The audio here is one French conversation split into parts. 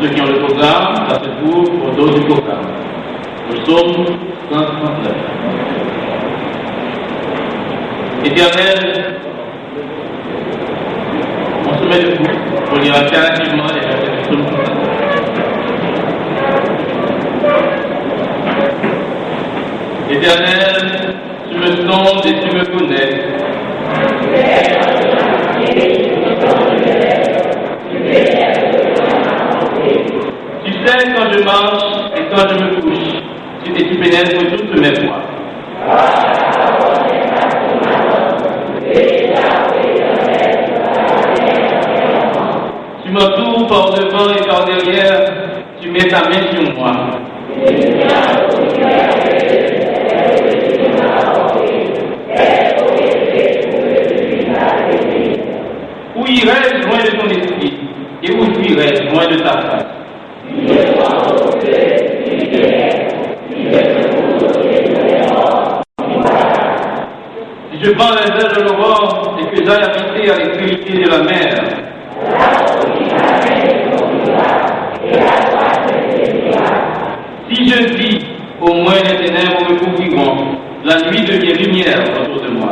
ceux qui ont le programme, ça se trouve au dos du programme. Le psaume 139. Éternel, on se met debout pour lire alternativement les versets du psaume 139. Éternel, tu me sondes et tu me connais. Tu sais quand je marche et quand je me couche, tu pénètres toutes mes voies. Tu m'entoures par devant et par derrière, tu mets ta main sur moi. Où irais-je loin de ton esprit, et où fuirais-je loin de ta face? Si je prends les ailes de l'aurore et que j'aille habiter à l'extrémité de la mer, si je vis, au moins les ténèbres me couvriront, la nuit devient lumière autour de moi.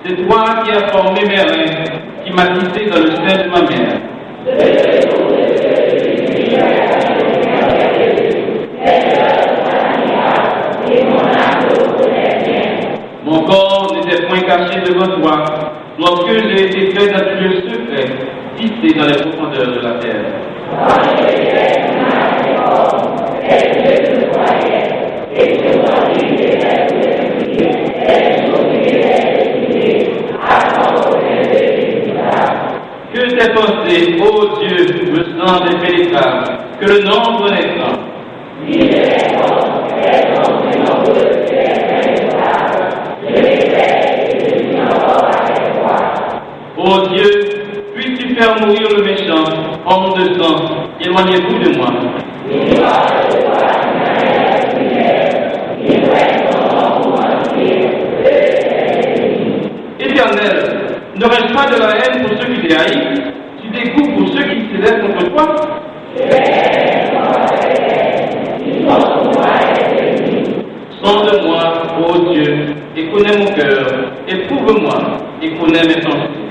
C'est toi qui as formé mes reins, qui m'as tissé dans le sein de ma mère. Mon corps n'était point caché devant toi, lorsque j'ai été fait dans le lieu secret, tissé dans les profondeurs de la terre. Que tes pensées, ô Dieu, me semblent impénétrables, que le nombre n'est grand. Ô Dieu, puisses-tu faire mourir le méchant, homme de sang, éloignez-vous de moi. Éternel, n'aurais-je pas de la haine pour ceux qui déhaïssent? Tu dégoûtes pour ceux qui se lèvent contre toi? Sonde-moi, ô Dieu, et connais mon cœur, éprouve-moi, et connais mes pensées.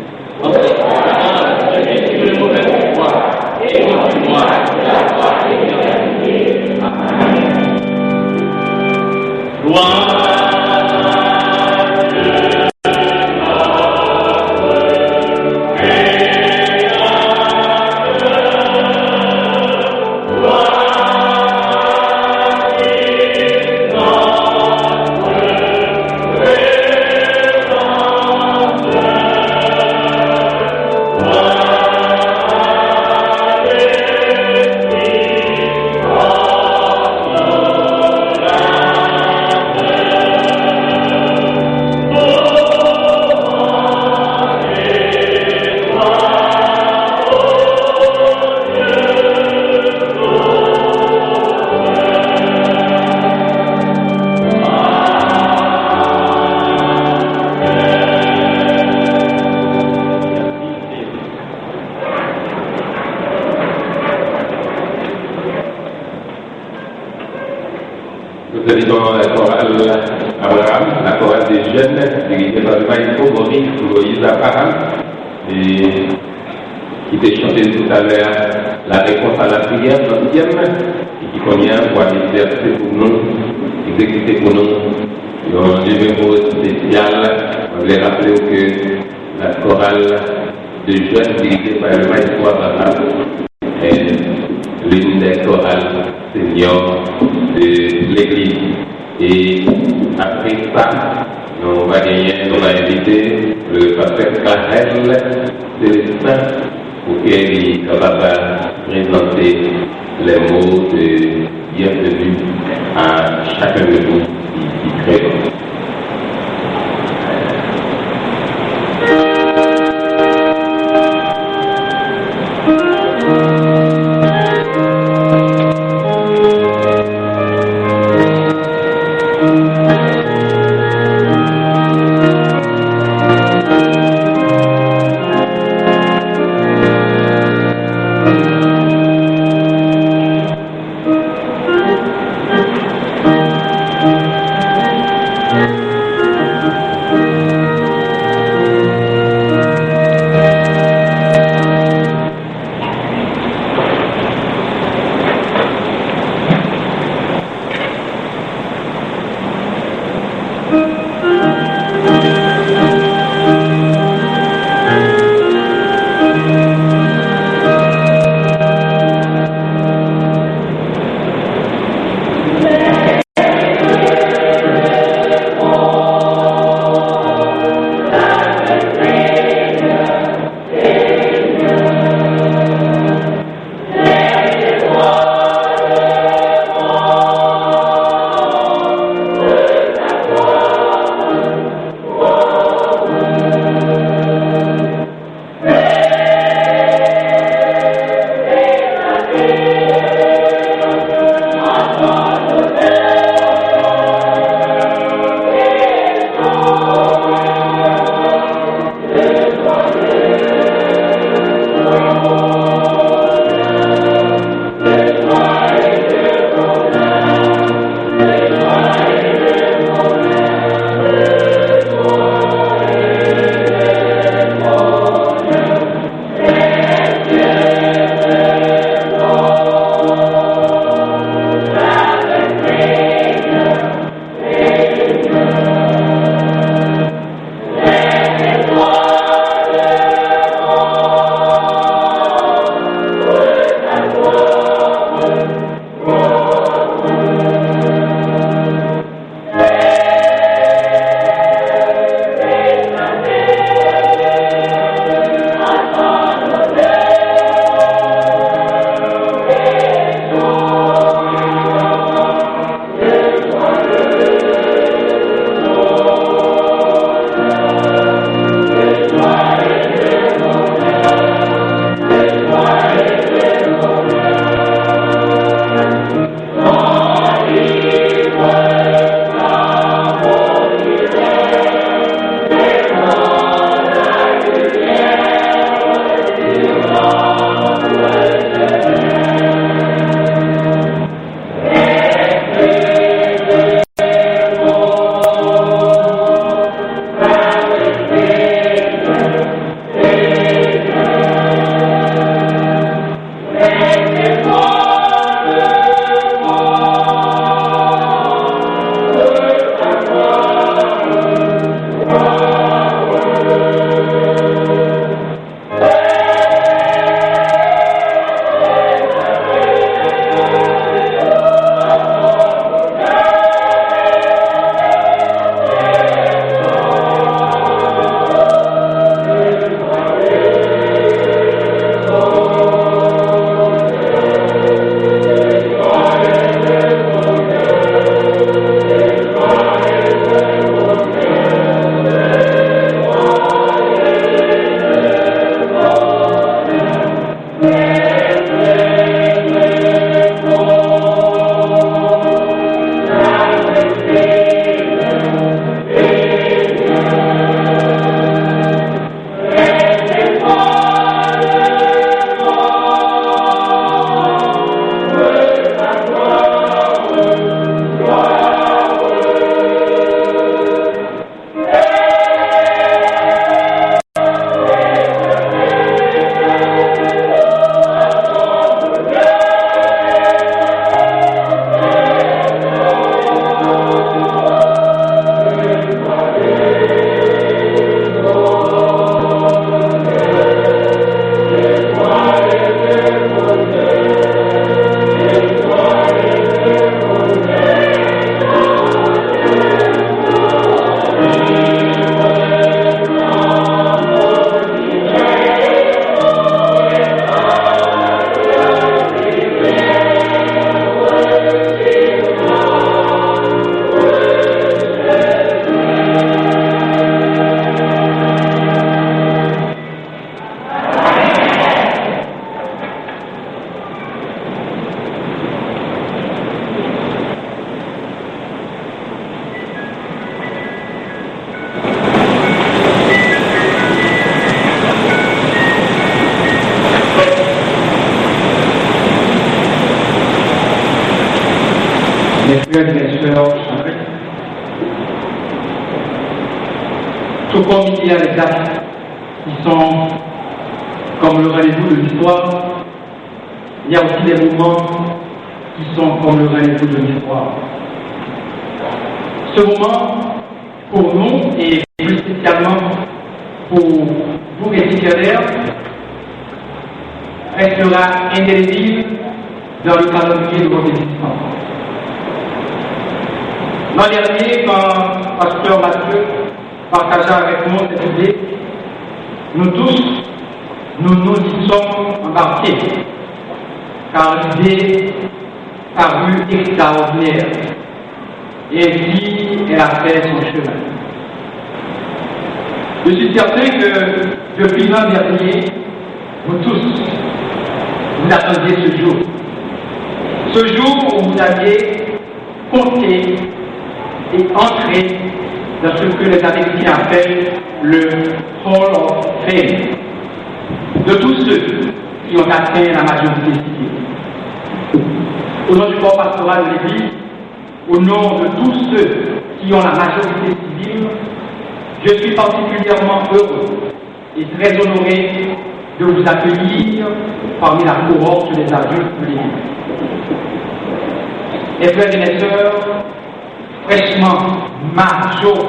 Je suis sur le mauvais foi, et conduis-moi la voie éternelle. Amen. Gloire. Nous saluons la chorale Abraham, la chorale des jeunes, dirigée par le maestro Maurice Loïs Abraham, et qui était chanté tout à l'heure la réponse à la prière, 30e, et qui convient pour exercer pour nous, exécuter pour nous un numéro spécial. On voulait rappeler que la chorale de jeunes dirigée par le maestro Abraham est l'une des chorales seniors de l'Église. Et après ça, on va inviter le pasteur Karel Célestin pour qu'il soit capable de présenter les mots de bienvenue à chacun de vous qui présente. Tout comme il y a les dates qui sont comme le rendez-vous de l'histoire, il y a aussi des moments qui sont comme le rendez-vous de l'histoire. Ce moment, pour nous, et plus spécialement pour vous récipiendaires, restera indélébile dans le calendrier de votre existence. L'an dernier, quand Pasteur Mathieu partagea avec nous cette idée, nous tous, nous y sommes embarqués, car l'idée parut extraordinaire, et ainsi elle a fait son chemin. Je suis certain que depuis l'an dernier, vous tous, vous attendiez ce jour. Ce jour où vous alliez compter et entrer dans ce que les Américains appellent le Hall of Fame, de tous ceux qui ont atteint la majorité civile. Au nom du corps pastoral de l'Église, au nom de tous ceux qui ont la majorité civile, je suis particulièrement heureux et très honoré de vous accueillir parmi la cohorte des adultes de l'Église. Mes frères et mes sœurs, fraîchement majeurs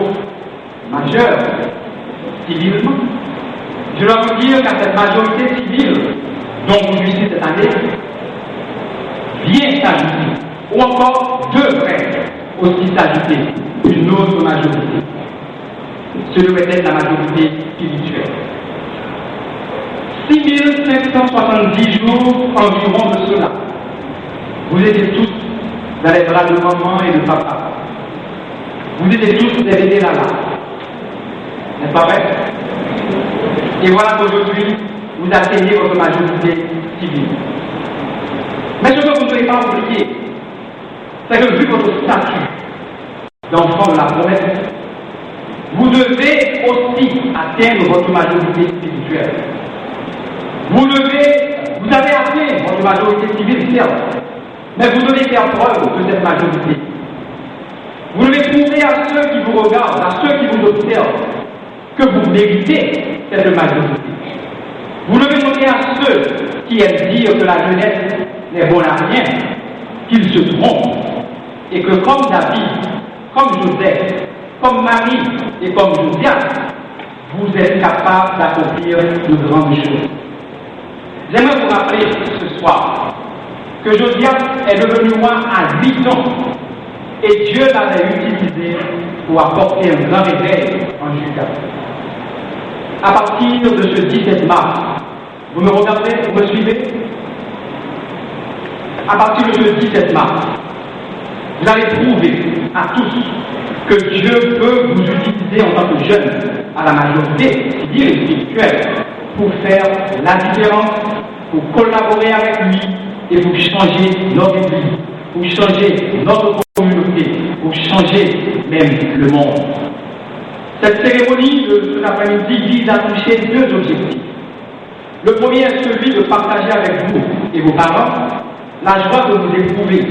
civilement, je dois vous dire qu'à cette majorité civile dont vous jouissez cette année, vient s'ajouter, ou encore devrait aussi s'ajouter, une autre majorité. Ce devrait être la majorité spirituelle. 6570 jours environ de cela, vous étiez tous dans les bras de maman et de papa. Vous étiez tous des bébés là. N'est-ce pas vrai? Et voilà qu'aujourd'hui, vous atteignez votre majorité civile. Mais ce que vous ne devez pas oublier, c'est que vu votre statut d'enfant de la promesse, vous devez aussi atteindre votre majorité spirituelle. Vous avez atteint votre majorité civile, certes, mais vous devez faire preuve de cette majorité. Vous devez prouver à ceux qui vous regardent, à ceux qui vous observent, que vous méritez cette majorité. Vous devez montrer à ceux qui aiment dire que la jeunesse n'est bonne à rien, qu'ils se trompent, et que comme David, comme Joseph, comme Marie et comme Josias, vous êtes capables d'accomplir de grandes choses. J'aimerais vous rappeler ce soir que Josias est devenu roi à 8 ans et Dieu l'avait utilisé pour apporter un grand réveil en Juda. À partir de ce 17 mars, vous me regardez, vous me suivez? À partir de ce 17 mars, vous allez prouver à tous que Dieu peut vous utiliser en tant que jeune à la majorité civile et spirituelle pour faire la différence, pour collaborer avec lui et pour changer notre église, pour changer notre communauté, pour changer même le monde. Cette cérémonie de cet après-midi vise à toucher deux objectifs. Le premier est celui de partager avec vous et vos parents la joie de vous éprouver.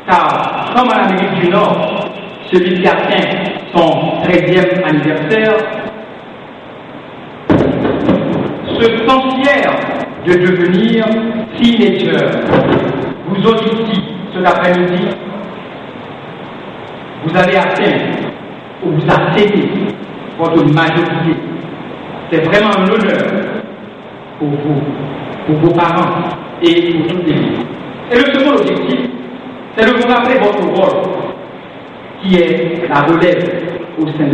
Car, comme en Amérique du Nord, celui qui atteint son 13e anniversaire se sent fier de devenir teenager. Vous autres ici, cet après-midi, vous avez atteint ou vous atteignez votre majorité. C'est vraiment un honneur pour vous, pour vos parents et pour toute l'église. Et le second objectif, c'est de vous rappeler votre rôle, qui est la relève au sein de